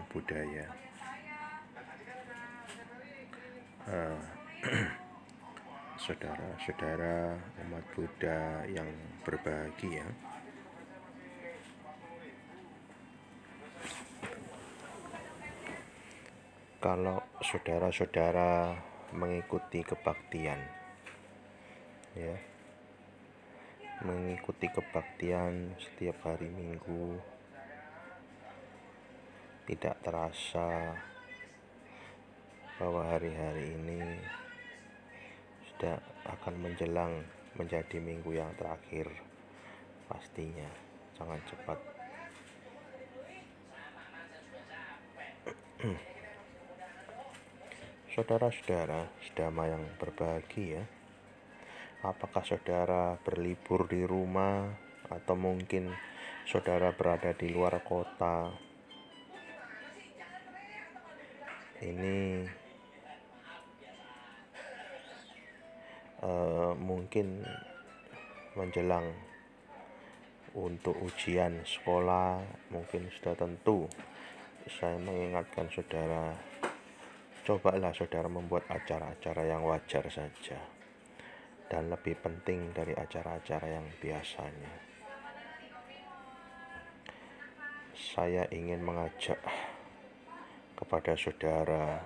budaya. Saudara-saudara umat Buddha yang berbahagia, kalau saudara-saudara mengikuti kebaktian, ya, mengikuti kebaktian setiap hari Minggu, tidak terasa bahwa hari-hari ini sudah akan menjelang menjadi minggu yang terakhir. Pastinya sangat cepat. Saudara-saudara sedama yang berbahagia, apakah saudara berlibur di rumah atau mungkin saudara berada di luar kota? Ini mungkin menjelang untuk ujian sekolah, mungkin sudah tentu. Saya mengingatkan saudara, cobalah saudara membuat acara-acara yang wajar saja dan lebih penting dari acara-acara yang biasanya. Saya ingin mengajak kepada saudara,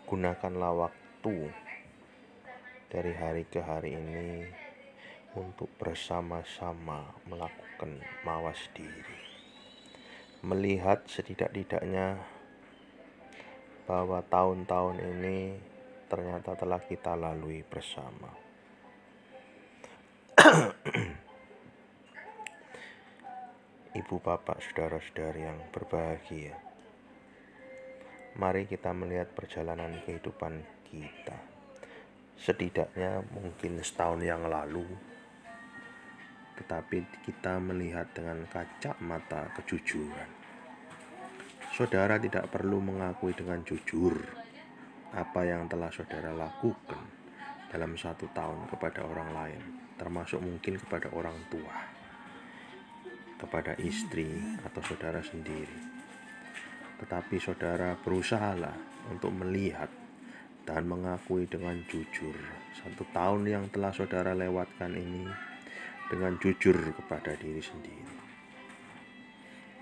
gunakanlah waktu dari hari ke hari ini untuk bersama-sama melakukan mawas diri, melihat setidak-tidaknya bahwa tahun-tahun ini ternyata telah kita lalui bersama. Ibu, bapak, saudara-saudari yang berbahagia, mari kita melihat perjalanan kehidupan kita. Setidaknya mungkin setahun yang lalu, tetapi kita melihat dengan kacamata kejujuran. Saudara tidak perlu mengakui dengan jujur apa yang telah saudara lakukan dalam 1 tahun kepada orang lain, termasuk mungkin kepada orang tua, kepada istri atau saudara sendiri. Tetapi saudara berusahalah untuk melihat dan mengakui dengan jujur 1 tahun yang telah saudara lewatkan ini dengan jujur kepada diri sendiri.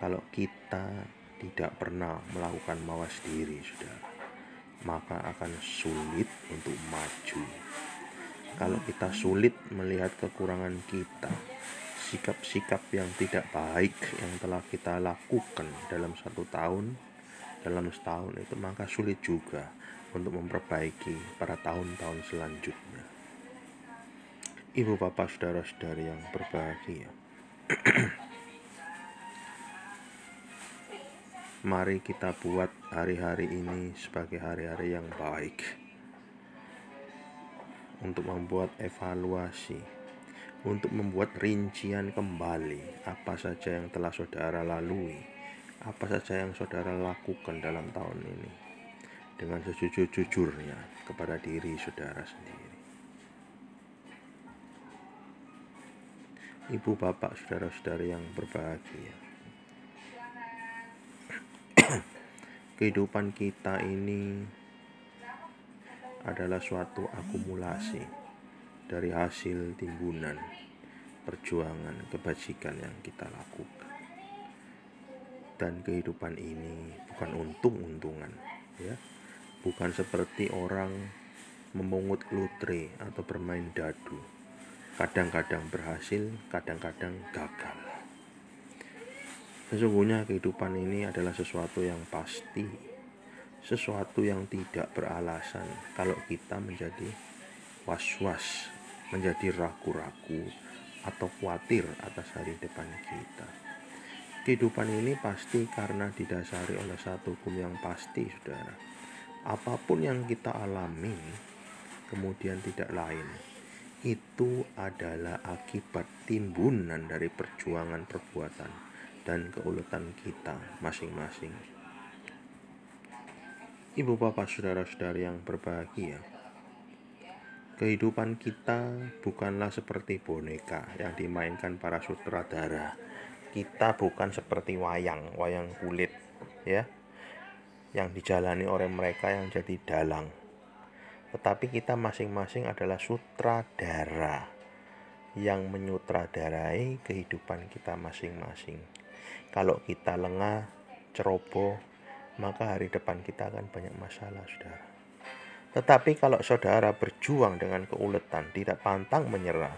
Kalau kita tidak pernah melakukan mawas diri, saudara, maka akan sulit untuk maju. Kalau kita sulit melihat kekurangan kita, sikap-sikap yang tidak baik yang telah kita lakukan dalam 1 tahun, dalam setahun itu, maka sulit juga untuk memperbaiki pada tahun-tahun selanjutnya. Ibu, bapak, saudara-saudari yang berbahagia, mari kita buat hari-hari ini sebagai hari-hari yang baik untuk membuat evaluasi, untuk membuat rincian kembali apa saja yang telah saudara lalui, apa saja yang saudara lakukan dalam tahun ini, dengan sejujur-jujurnya kepada diri saudara sendiri. Ibu, bapak, saudara-saudari yang berbahagia, kehidupan kita ini adalah suatu akumulasi dari hasil timbunan perjuangan kebajikan yang kita lakukan. Dan kehidupan ini bukan untung-untungan, ya. Bukan seperti orang memungut lotre atau bermain dadu. Kadang-kadang berhasil, kadang-kadang gagal. Sesungguhnya kehidupan ini adalah sesuatu yang pasti, sesuatu yang tidak beralasan kalau kita menjadi was-was, menjadi ragu-ragu atau khawatir atas hari depan kita. Kehidupan ini pasti karena didasari oleh satu hukum yang pasti, saudara. Apapun yang kita alami kemudian tidak lain, itu adalah akibat timbunan dari perjuangan perbuatan dan keuletan kita masing-masing. Ibu, bapak, saudara-saudari yang berbahagia, kehidupan kita bukanlah seperti boneka yang dimainkan para sutradara Kita bukan seperti wayang kulit ya, yang dijalani oleh mereka yang jadi dalang. Tetapi kita masing-masing adalah sutradara yang menyutradarai kehidupan kita masing-masing. Kalau kita lengah, ceroboh, maka hari depan kita akan banyak masalah, saudara. Tetapi kalau saudara berjuang dengan keuletan, tidak pantang menyerah,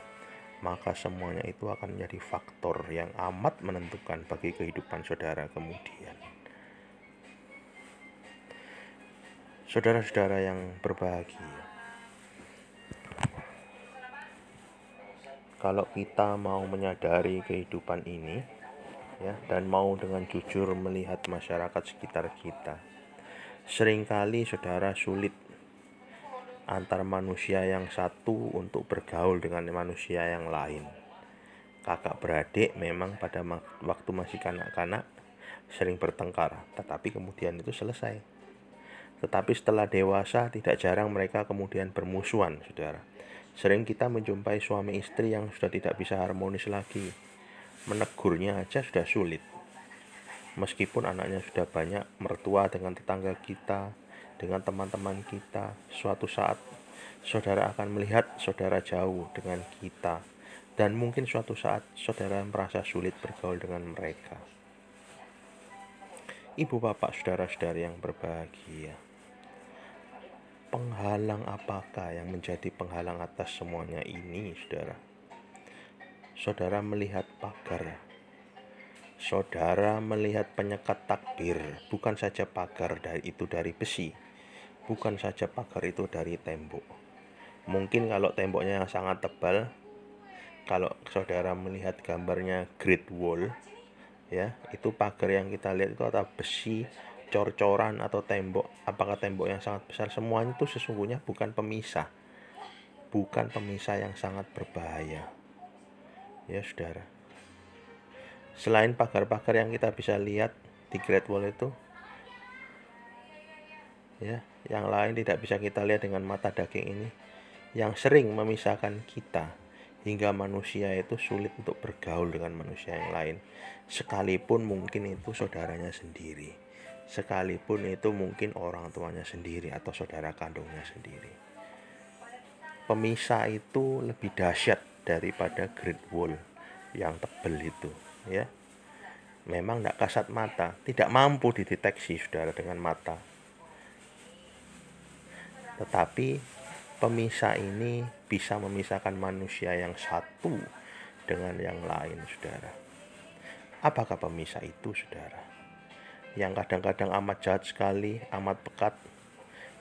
maka semuanya itu akan menjadi faktor yang amat menentukan bagi kehidupan saudara kemudian. Saudara-saudara yang berbahagia, kalau kita mau menyadari kehidupan ini ya, dan mau dengan jujur melihat masyarakat sekitar kita, seringkali saudara sulit antar manusia yang satu untuk bergaul dengan manusia yang lain. Kakak beradik memang pada waktu masih kanak-kanak sering bertengkar, tetapi kemudian itu selesai. Tetapi setelah dewasa, tidak jarang mereka kemudian bermusuhan, saudara. Sering kita menjumpai suami istri yang sudah tidak bisa harmonis lagi. Menegurnya aja sudah sulit. Meskipun anaknya sudah banyak, mertua dengan tetangga kita, dengan teman-teman kita, suatu saat saudara akan melihat saudara jauh dengan kita. Dan mungkin suatu saat saudara merasa sulit bergaul dengan mereka. Ibu bapak, saudara-saudari yang berbahagia, penghalang apakah yang menjadi penghalang atas semuanya ini, saudara? Saudara melihat pagar, saudara melihat penyekat takbir, bukan saja pagar dari besi, bukan saja pagar itu dari tembok. Mungkin kalau temboknya yang sangat tebal, kalau saudara melihat gambarnya Great Wall, ya, itu pagar yang kita lihat itu atau besi, cor-coran atau tembok, apakah tembok yang sangat besar, semuanya itu sesungguhnya bukan pemisah yang sangat berbahaya, ya saudara. Selain pagar-pagar yang kita bisa lihat di Great Wall itu, ya, yang lain tidak bisa kita lihat dengan mata daging ini, yang sering memisahkan kita hingga manusia itu sulit untuk bergaul dengan manusia yang lain, sekalipun mungkin itu saudaranya sendiri, sekalipun itu mungkin orang tuanya sendiri atau saudara kandungnya sendiri. Pemisah itu lebih dahsyat daripada Great Wall yang tebal itu, ya. Memang tidak kasat mata, tidak mampu dideteksi saudara dengan mata. Tetapi pemisah ini bisa memisahkan manusia yang satu dengan yang lain, saudara. Apakah pemisah itu, saudara? Yang kadang-kadang amat jahat sekali, amat pekat,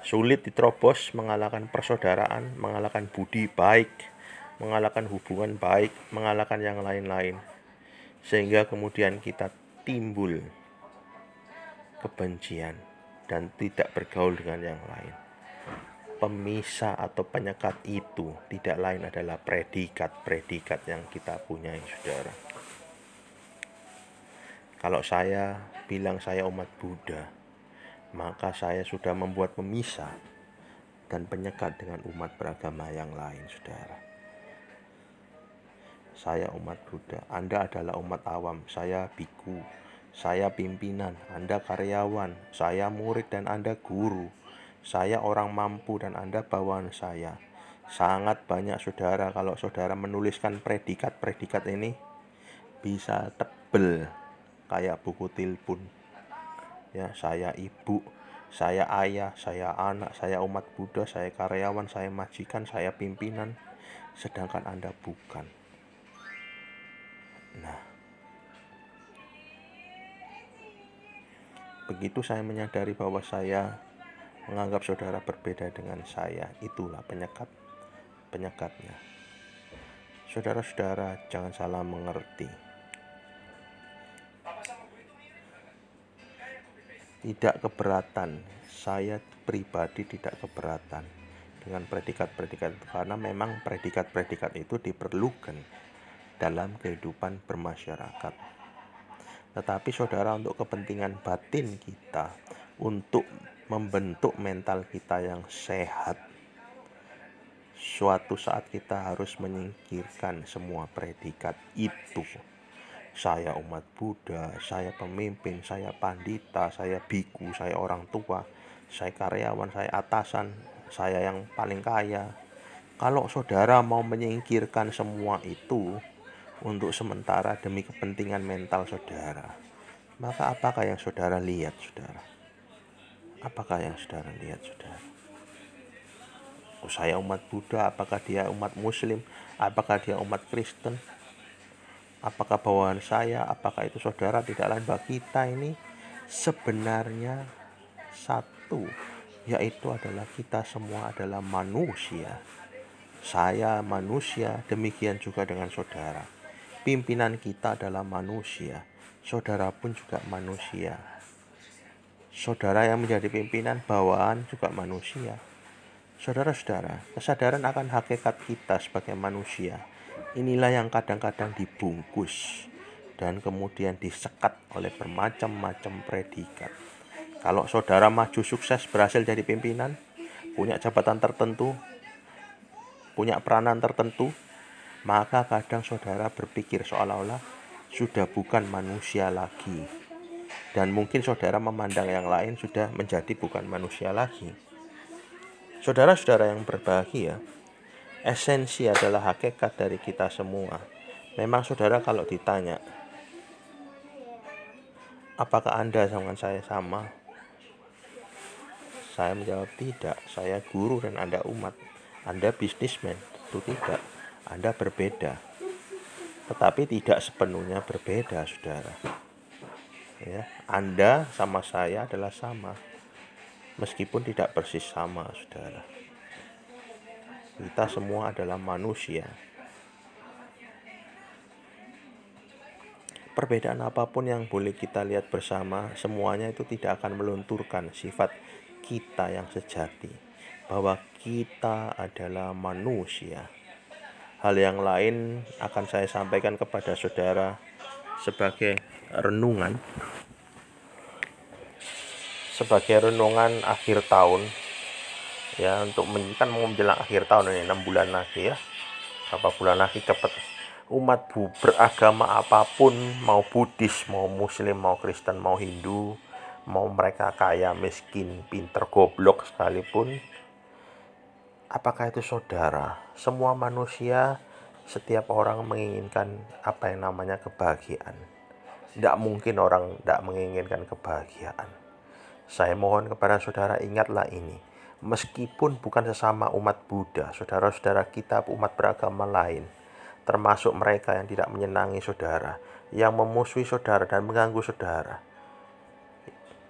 sulit diterobos, mengalahkan persaudaraan, mengalahkan budi baik, mengalahkan hubungan baik, mengalahkan yang lain-lain. Sehingga kemudian kita timbul kebencian dan tidak bergaul dengan yang lain. Pemisah atau penyekat itu tidak lain adalah predikat-predikat yang kita punyai, saudara. Kalau saya bilang saya umat Buddha, maka saya sudah membuat pemisah dan penyekat dengan umat beragama yang lain, saudara. Saya umat Buddha, Anda adalah umat awam, saya biku, saya pimpinan, Anda karyawan, saya murid dan Anda guru, saya orang mampu dan Anda bawahan saya. Sangat banyak, saudara, kalau saudara menuliskan predikat-predikat ini bisa tebel kayak buku tilpun. Ya, saya ibu, saya ayah, saya anak, saya umat Buddha, saya karyawan, saya majikan, saya pimpinan, sedangkan Anda bukan. Nah, begitu saya menyadari bahwa saya menganggap saudara berbeda dengan saya, itulah penyekatnya. Saudara-saudara, jangan salah mengerti. Tidak keberatan, saya pribadi tidak keberatan dengan predikat-predikat itu, karena memang predikat-predikat itu diperlukan dalam kehidupan bermasyarakat. Tetapi saudara, untuk kepentingan batin kita, untuk membentuk mental kita yang sehat, suatu saat kita harus menyingkirkan semua predikat itu Saya umat Buddha, saya pemimpin, saya pandita, saya biku, saya orang tua, saya karyawan, saya atasan, saya yang paling kaya. Kalau saudara mau menyingkirkan semua itu untuk sementara demi kepentingan mental saudara, maka apakah yang saudara lihat, saudara? Apakah yang saudara lihat, saudara? Oh, saya umat Buddha, apakah dia umat Muslim? Apakah dia umat Kristen? Apakah bawahan saya, apakah itu saudara, tidak lain bahwa kita ini sebenarnya satu, yaitu adalah kita semua adalah manusia. Saya manusia, demikian juga dengan saudara. Pimpinan kita adalah manusia, saudara pun juga manusia. Saudara yang menjadi pimpinan bawahan juga manusia. Saudara-saudara, kesadaran akan hakikat kita sebagai manusia, inilah yang kadang-kadang dibungkus dan kemudian disekat oleh bermacam-macam predikat. Kalau saudara maju sukses berhasil jadi pimpinan, punya jabatan tertentu, punya peranan tertentu, maka kadang saudara berpikir seolah-olah sudah bukan manusia lagi. Dan mungkin saudara memandang yang lain sudah menjadi bukan manusia lagi. Saudara-saudara yang berbahagia, esensi adalah hakikat dari kita semua. Memang saudara kalau ditanya, apakah Anda dengan saya sama? Saya menjawab tidak, saya guru dan Anda umat. Anda bisnismen, itu tidak. Anda berbeda. Tetapi tidak sepenuhnya berbeda, saudara. Ya, Anda sama saya adalah sama. Meskipun tidak persis sama, saudara. Kita semua adalah manusia. Perbedaan apapun yang boleh kita lihat bersama, semuanya itu tidak akan melunturkan sifat kita yang sejati, bahwa kita adalah manusia. Hal yang lain akan saya sampaikan kepada saudara sebagai renungan akhir tahun, ya, untuk kan mau menjelang akhir tahun ini, 6 bulan lagi ya, berapa bulan lagi cepet. Umat beragama apapun, mau Buddhis, mau Muslim, mau Kristen, mau Hindu, mau mereka kaya, miskin, pinter, goblok sekalipun, apakah itu saudara? Semua manusia, setiap orang menginginkan apa yang namanya kebahagiaan. Tidak mungkin orang tidak menginginkan kebahagiaan. Saya mohon kepada saudara, ingatlah ini. Meskipun bukan sesama umat Buddha, saudara-saudara kita umat beragama lain, termasuk mereka yang tidak menyenangi saudara, yang memusuhi saudara dan mengganggu saudara,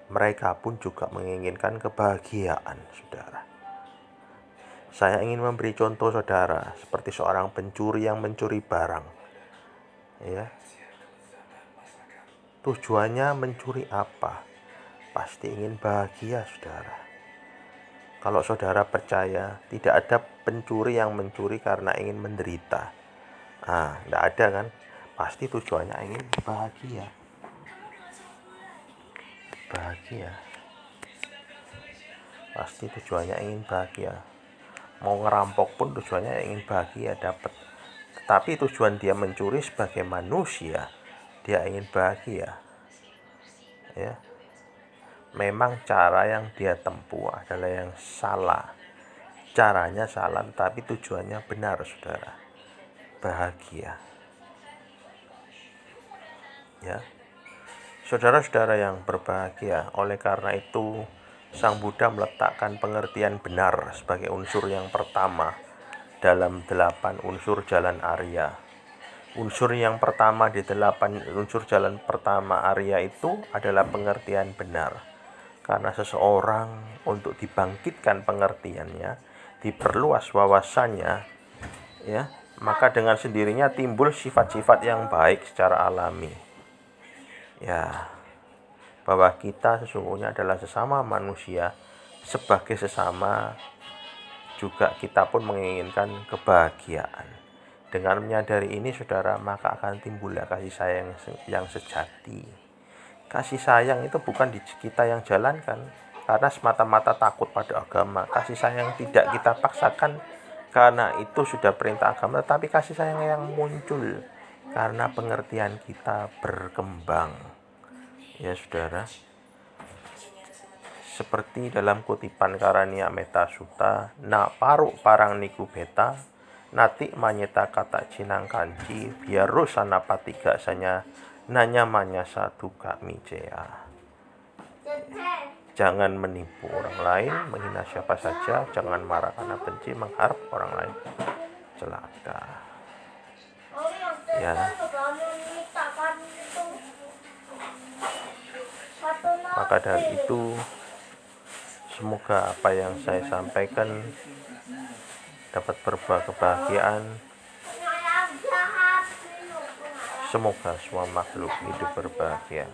mereka pun juga menginginkan kebahagiaan, saudara. Saya ingin memberi contoh saudara, seperti seorang pencuri yang mencuri barang. Ya. Tujuannya mencuri apa? Pasti ingin bahagia, saudara. Kalau saudara percaya, tidak ada pencuri yang mencuri karena ingin menderita. Tidak ada kan? Pasti tujuannya ingin bahagia. Pasti tujuannya ingin bahagia. Mau ngerampok pun tujuannya ingin bahagia dapat. Tetapi tujuan dia mencuri sebagai manusia, dia ingin bahagia. Ya. Memang cara yang dia tempuh adalah yang salah. Caranya salah, tetapi tujuannya benar, saudara. Bahagia. Ya. Saudara-saudara yang berbahagia, oleh karena itu Sang Buddha meletakkan pengertian benar sebagai unsur yang pertama dalam 8 unsur jalan Arya. Unsur yang pertama di 8 unsur jalan pertama Arya itu adalah pengertian benar. Karena seseorang untuk dibangkitkan pengertiannya, diperluas wawasannya, ya, maka dengan sendirinya timbul sifat-sifat yang baik secara alami. Ya, bahwa kita sesungguhnya adalah sesama manusia, sebagai sesama juga kita pun menginginkan kebahagiaan. Dengan menyadari ini, saudara, maka akan timbullah kasih sayang yang sejati. Kasih sayang itu bukan di kita yang jalankan karena semata-mata takut pada agama. Kasih sayang tidak kita paksakan karena itu sudah perintah agama, tetapi kasih sayang yang muncul karena pengertian kita berkembang. Ya saudara, seperti dalam kutipan Karania Metta Sutta, na paruk parang niku beta, nati manyeta kata cinang kanci, biar rosana patiga sanya, nanya manya satu kami cea. Jangan menipu orang lain, menghina siapa saja, jangan marah karena benci, mengharap orang lain celaka. Ya, maka dari itu, semoga apa yang saya sampaikan dapat berbuah kebahagiaan. Semoga semua makhluk hidup berbahagia.